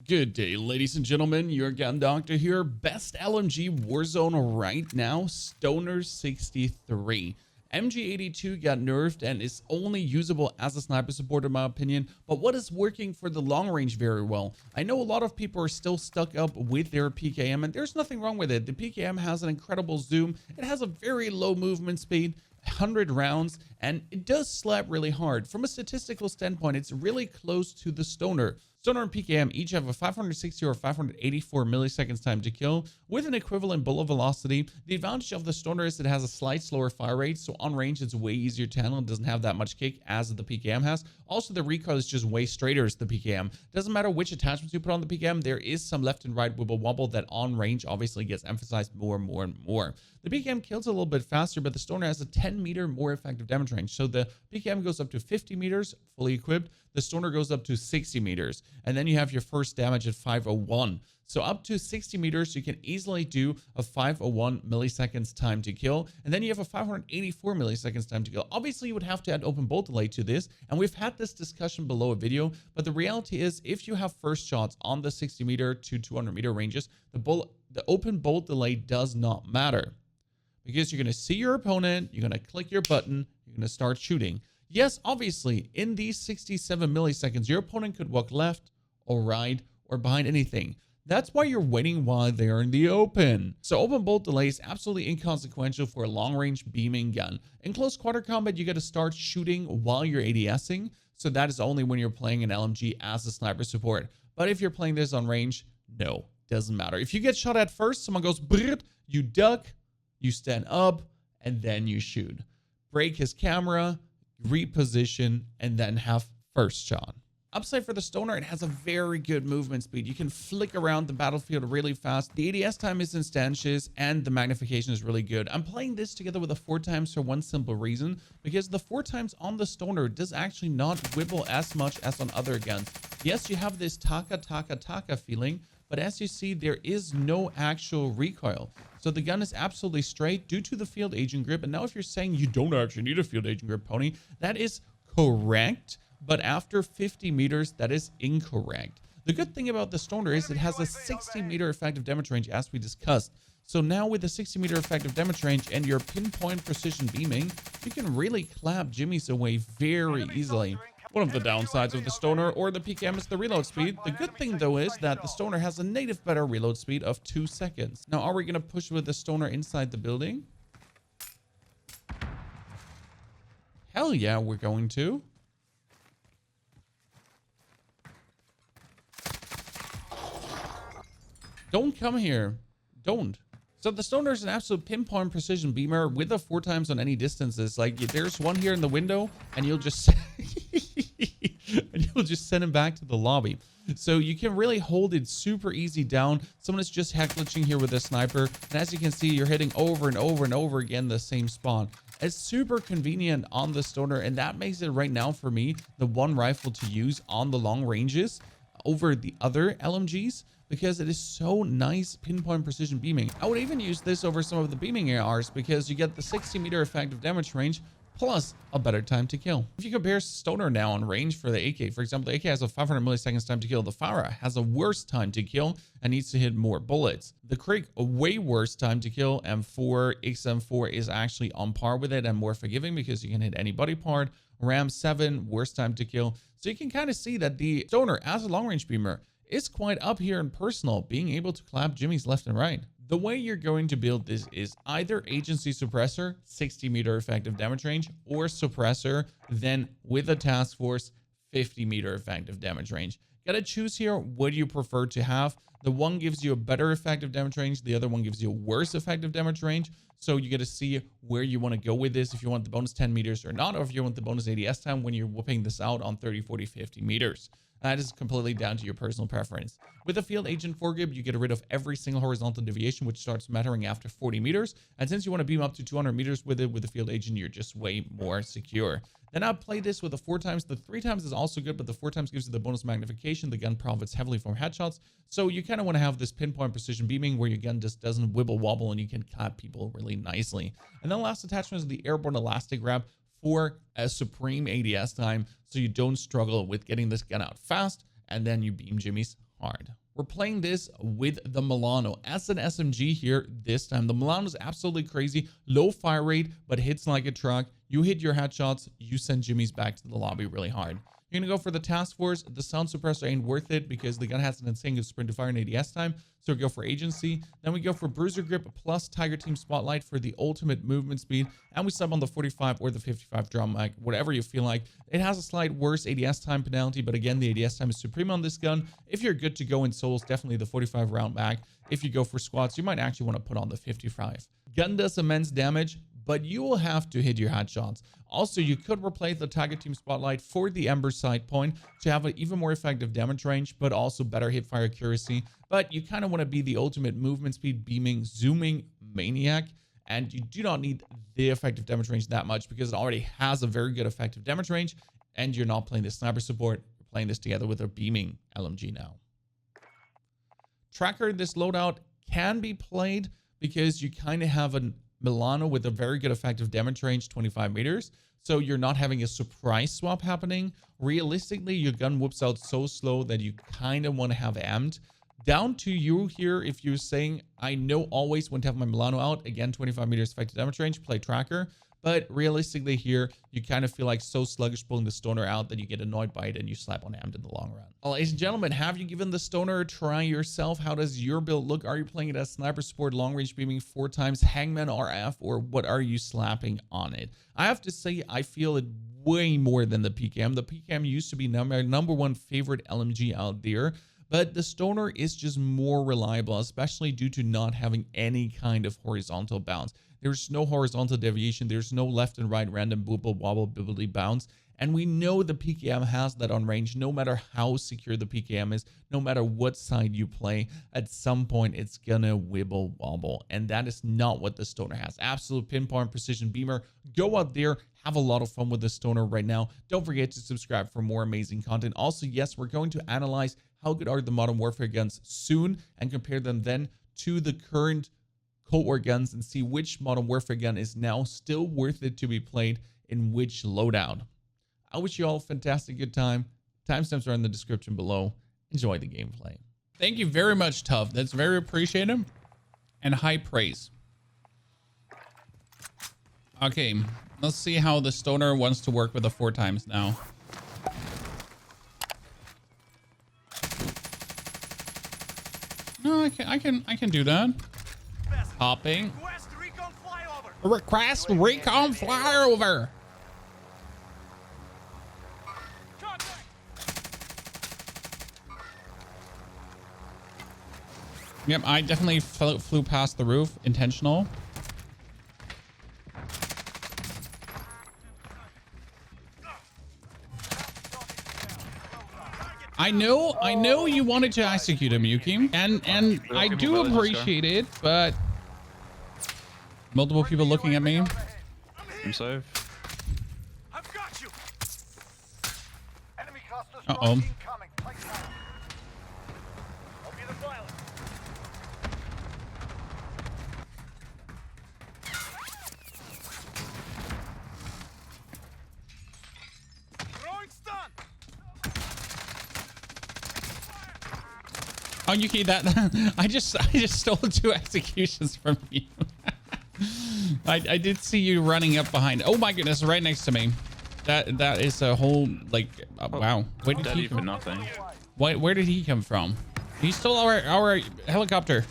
Good day, ladies and gentlemen. Your gun doctor here. Best LMG Warzone right now, Stoner 63. MG82 got nerfed and is only usable as a sniper support in my opinion, but what is working for the long range very well? I know a lot of people are still stuck up with their PKM, and there's nothing wrong with it. The PKM has an incredible zoom, it has a very low movement speed, 100 rounds, and it does slap really hard. From a statistical standpoint, it's really close to the Stoner. Stoner and PKM each have a 560 or 584 milliseconds time to kill with an equivalent bullet velocity. The advantage of the Stoner is it has a slight slower fire rate, so on range it's way easier to handle. It doesn't have that much kick as the PKM has. Also, the recoil is just way straighter as the PKM. Doesn't matter which attachments you put on the PKM, there is some left and right wibble wobble that on range obviously gets emphasized more and more and more. The PKM kills a little bit faster, but the Stoner has a 10 meter more effective damage range. So the PKM goes up to 50 meters fully equipped. The Stoner goes up to 60 meters. And then you have your first damage at 501. So up to 60 meters, you can easily do a 501 milliseconds time to kill. And then you have a 584 milliseconds time to kill. Obviously, you would have to add open bolt delay to this. And we've had this discussion below a video. But the reality is, if you have first shots on the 60 meter to 200 meter ranges, the open bolt delay does not matter. Because you're going to see your opponent, you're going to click your button, you're going to start shooting. Yes, obviously, in these 67 milliseconds, your opponent could walk left or right or behind anything. That's why you're waiting while they're in the open. So open bolt delay is absolutely inconsequential for a long-range beaming gun. In close quarter combat, you got to start shooting while you're ADSing. So that is only when you're playing an LMG as a sniper support. But if you're playing this on range, no, doesn't matter. If you get shot at first, someone goes, brrrt, you duck, you stand up, and then you shoot. Break his camera, reposition, and then have first shot. Upside for the Stoner, it has a very good movement speed. You can flick around the battlefield really fast. The ADS time is instantaneous, and the magnification is really good. I'm playing this together with a 4x for one simple reason, because the 4x on the Stoner does actually not wibble as much as on other guns. Yes, you have this taka feeling, but as you see, there is no actual recoil. So the gun is absolutely straight due to the field agent grip. And now if you're saying you don't actually need a field agent grip, Pony, that is correct. But after 50 meters, that is incorrect. The good thing about the Stoner is it has a 60 meter effective damage range, as we discussed. So now with the 60 meter effective damage range and your pinpoint precision beaming, you can really clap jimmies away very easily. One of the downsides of the Stoner or the PKM is the reload speed. The good thing though is that the Stoner has a native better reload speed of 2 seconds. Now, are we going to push with the Stoner inside the building? Hell yeah, we're going to. Don't come here. Don't. So the Stoner is an absolute pinpoint precision beamer with a 4x on any distances. Like, there's one here in the window and you'll just send him back to the lobby. So you can really hold it super easy down. Someone is just heck glitching here with a sniper. And as you can see, you're hitting over and over and over again the same spawn. It's super convenient on the Stoner, and that makes it right now for me the one rifle to use on the long ranges over the other LMGs, because it is so nice pinpoint precision beaming. I would even use this over some of the beaming ARs because you get the 60 meter effective damage range plus a better time to kill. If you compare Stoner now on range for the AK, for example, the AK has a 500 milliseconds time to kill. The Farah has a worse time to kill and needs to hit more bullets. The Krig, a way worse time to kill. M4, XM4 is actually on par with it and more forgiving because you can hit any body part. Ram 7, worse time to kill. So you can kind of see that the Stoner as a long range beamer is quite up here in personal, being able to clap jimmies left and right. The way you're going to build this is either agency suppressor, 60 meter effective damage range, or suppressor, then with a task force, 50 meter effective damage range. Gotta choose here what you prefer to have. The one gives you a better effective damage range, the other one gives you a worse effective damage range. So you got to see where you want to go with this, if you want the bonus 10 meters or not, or if you want the bonus ADS time when you're whooping this out on 30, 40, 50 meters. That is completely down to your personal preference. With a field agent foregrip, you get rid of every single horizontal deviation, which starts mattering after 40 meters. And since you want to beam up to 200 meters with it, with the field agent, you're just way more secure. Then I'll play this with the 4x. The 3x is also good, but the 4x gives you the bonus magnification. The gun profits heavily from headshots. So you kind of want to have this pinpoint precision beaming where your gun just doesn't wibble wobble and you can clap people really nicely. And then the last attachment is the airborne elastic wrap for a supreme ADS time, so you don't struggle with getting this gun out fast and then you beam jimmies hard. We're playing this with the Milano as an SMG here this time. The Milano is absolutely crazy. Low fire rate, but hits like a truck. You hit your headshots, you send Jimmys back to the lobby really hard. You're going to go for the task force. The sound suppressor ain't worth it because the gun has an insane sprint to fire and ADS time. So we go for agency. Then we go for bruiser grip plus Tiger Team Spotlight for the ultimate movement speed. And we sub on the 45 or the 55 drum mag, whatever you feel like. It has a slight worse ADS time penalty, but again, the ADS time is supreme on this gun. If you're good to go in solos, definitely the 45 round mag. If you go for squads, you might actually want to put on the 55. Gun does immense damage, but you will have to hit your headshots. Also, you could replace the Tiger Team Spotlight for the Ember sight point to have an even more effective damage range, but also better hip fire accuracy. But you kind of want to be the ultimate movement speed, beaming, zooming maniac, and you do not need the effective damage range that much because it already has a very good effective damage range, and you're not playing the sniper support. You're playing this together with a beaming LMG now. Tracker, this loadout can be played because you kind of have a Milano with a very good effective damage range, 25 meters. So you're not having a surprise swap happening. Realistically, your gun whoops out so slow that you kind of want to have amped. Down to you here if you're saying, I know always when to have my Milano out. Again, 25 meters effective damage range, play tracker. But realistically here, you kind of feel like so sluggish pulling the stoner out that you get annoyed by it and you slap on amped in the long run. Well, ladies and gentlemen, have you given the stoner a try yourself? How does your build look? Are you playing it as sniper support, long range beaming 4 times, hangman RF, or what are you slapping on it? I have to say, I feel it way more than the PKM. The PKM used to be my number one favorite LMG out there, but the stoner is just more reliable, especially due to not having any kind of horizontal bounce. There's no horizontal deviation. There's no left and right random booble wobble bibbly bounce. And we know the PKM has that on range. No matter how secure the PKM is, no matter what side you play, at some point it's gonna wibble wobble. And that is not what the stoner has. Absolute pinpoint precision beamer. Go out there, have a lot of fun with the stoner right now. Don't forget to subscribe for more amazing content. Also, yes, we're going to analyze how good are the Modern Warfare guns soon and compare them then to the current Cold War guns and see which Modern Warfare gun is now still worth it to be played in which loadout. I wish you all a fantastic good time. Timestamps are in the description below. Enjoy the gameplay. Thank you very much, Tough. That's very appreciated and high praise. Okay, let's see how the stoner wants to work with the 4 times now. No, I can do that. Hopping. Request recon flyover. Yep, I definitely flew past the roof. Intentional. I know you wanted to execute him, Yuki, and I do appreciate it, but multiple people looking at me. I'm safe. Uh-oh. Oh, Yuki, that I just stole 2 executions from you. I did see you running up behind. Oh my goodness, right next to me. That is a whole like wow. Where did he come? Nothing. Where did he come from? He stole our helicopter.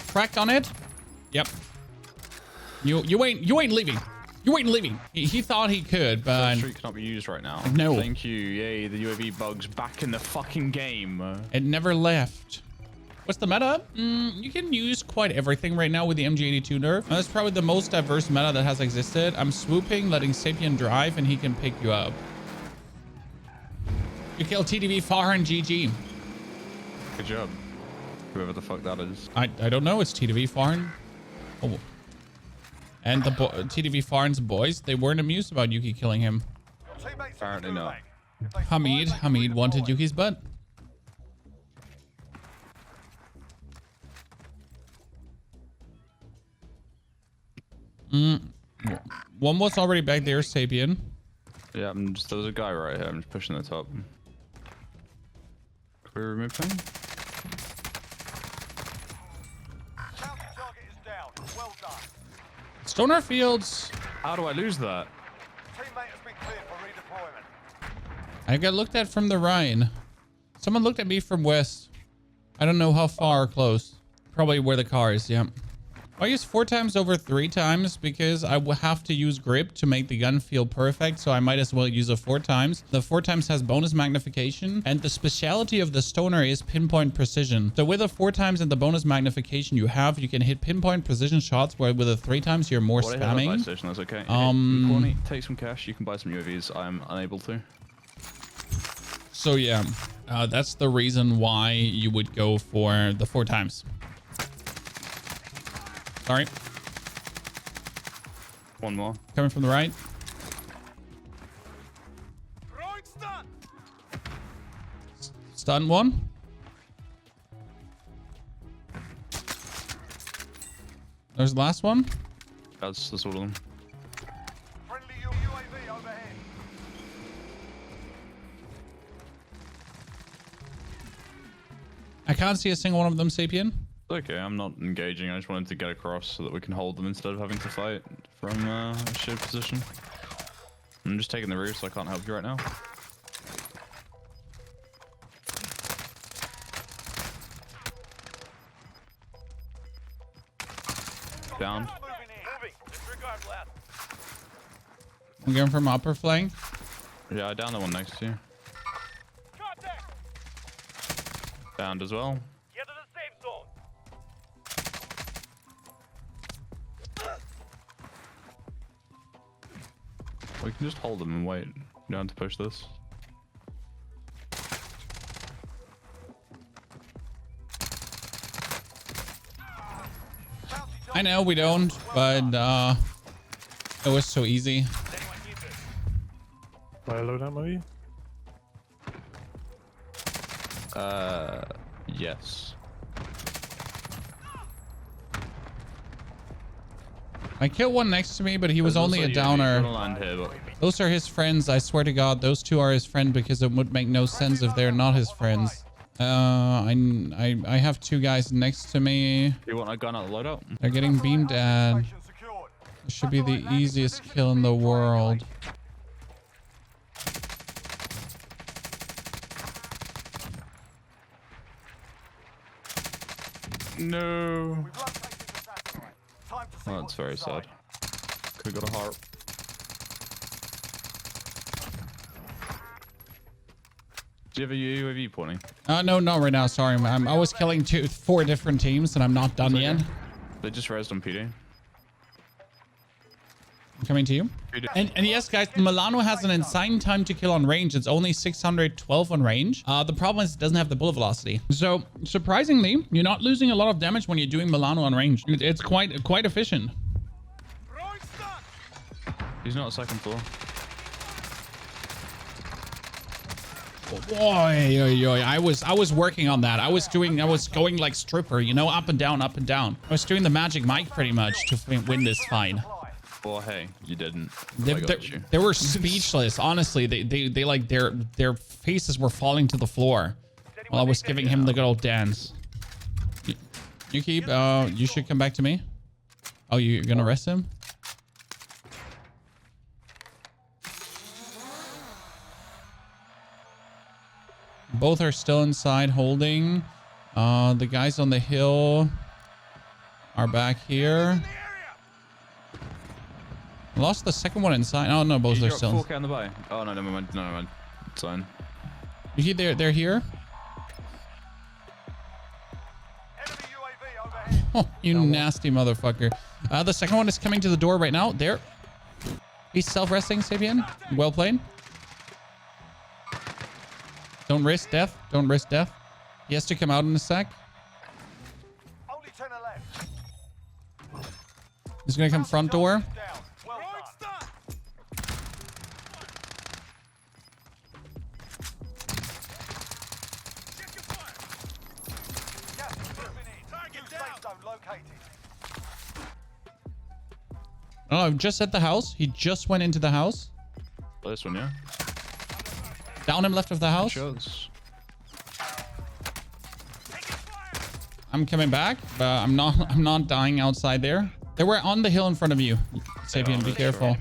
Cracked on it. Yep. You ain't leaving. You ain't leaving. He thought he could, but the streak cannot be used right now. No. Thank you. Yay, the UAV bug's back in the fucking game. It never left. What's the meta? You can use quite everything right now with the MG82 nerf. That's probably the most diverse meta that has existed. I'm swooping, letting Sapien drive, and he can pick you up. You kill TDV far and GG. Good job. Whoever the fuck that is. I don't know. It's TDV Farn. Oh. And the TDV Farn's boys, they weren't amused about Yuki killing him. Apparently not. Hamid wanted Yuki's butt. One was already back there, Sapien. Yeah, there's a guy right here. I'm just pushing the top. We remove him. Target is down. Well done. Stoner Fields. How do I lose that? Teammate has been cleared for redeployment. I got looked at from the Rhine. Someone looked at me from west. I don't know how far or close. Probably where the car is, yeah. I use 4 times over 3 times because I will have to use grip to make the gun feel perfect. So I might as well use it 4 times. The 4 times has bonus magnification. And the speciality of the Stoner is pinpoint precision. So with the 4 times and the bonus magnification you can hit pinpoint precision shots, where with the 3 times you're more spamming. Station, that's okay. Hey, take some cash. You can buy some UAVs. I'm unable to. So yeah, that's the reason why you would go for the 4 times. Sorry. One more. Coming from the right. Stun 1. There's the last one. That's all of them. Friendly UAV overhead. I can't see a single one of them, Sapien. Okay, I'm not engaging. I just wanted to get across so that we can hold them instead of having to fight from a shield position. I'm just taking the roof, so I can't help you right now. Down. I'm going from upper flank. Yeah, I downed the one next to you. Downed as well. Get to the safe zone. We can just hold them and wait. You don't have to push this. I know we don't, but it was so easy. Buy a loadout maybe? Yes. I killed one next to me, but he was only a downer. Those are his friends. I swear to God, those 2 are his friend, because it would make no sense if they're not his friends. I have 2 guys next to me. You want a gun at the loadout? They're getting beamed at. It should be the easiest kill in the world. No. Oh, that's very sad. Could've got a heart. Do you have a UAV pointing? No, not right now. Sorry, I was killing 4 different teams, and I'm not done yet. They just rezzed on PD. I'm coming to you. And yes, guys, Milano has an insane time to kill on range. It's only 612 on range. The problem is it doesn't have the bullet velocity. So surprisingly, you're not losing a lot of damage when you're doing Milano on range. It's quite efficient. He's not second floor. Boy, I was working on that. I was going like stripper, you know, up and down, up and down. I was doing the magic Mike pretty much to win this fight. Well, hey, you didn't. They were speechless. Honestly, they like their faces were falling to the floor while I was giving him the good old dance. You keep. You should come back to me. Oh, you're gonna arrest him? Both are still inside holding. The guys on the hill are back here. I lost the second one inside. Oh no, both are still. 4K on the buy. Oh no, never mind. Never mind. It's fine. They're here. Oh, you nasty motherfucker. The second one is coming to the door right now. There. He's self-resting, Sapien. Well played. Don't risk death. Don't risk death. He has to come out in a sec. Only 10 left. He's gonna come front door. Well done. Safe zone located. Oh, I'm just at the house. He just went into the house. This one, yeah. Down him left of the house. Shows. I'm coming back, but I'm not dying outside there. They were on the hill in front of you. Sapien, be careful.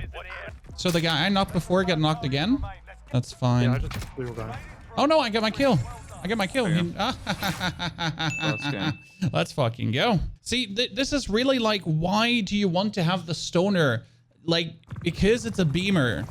So the guy I knocked before got knocked again. That's fine. Yeah, I just blew that. Oh no, I got my kill. I got my kill. Let's go. Let's fucking go. See, this is really like, why do you want to have the stoner? Like, because it's a beamer.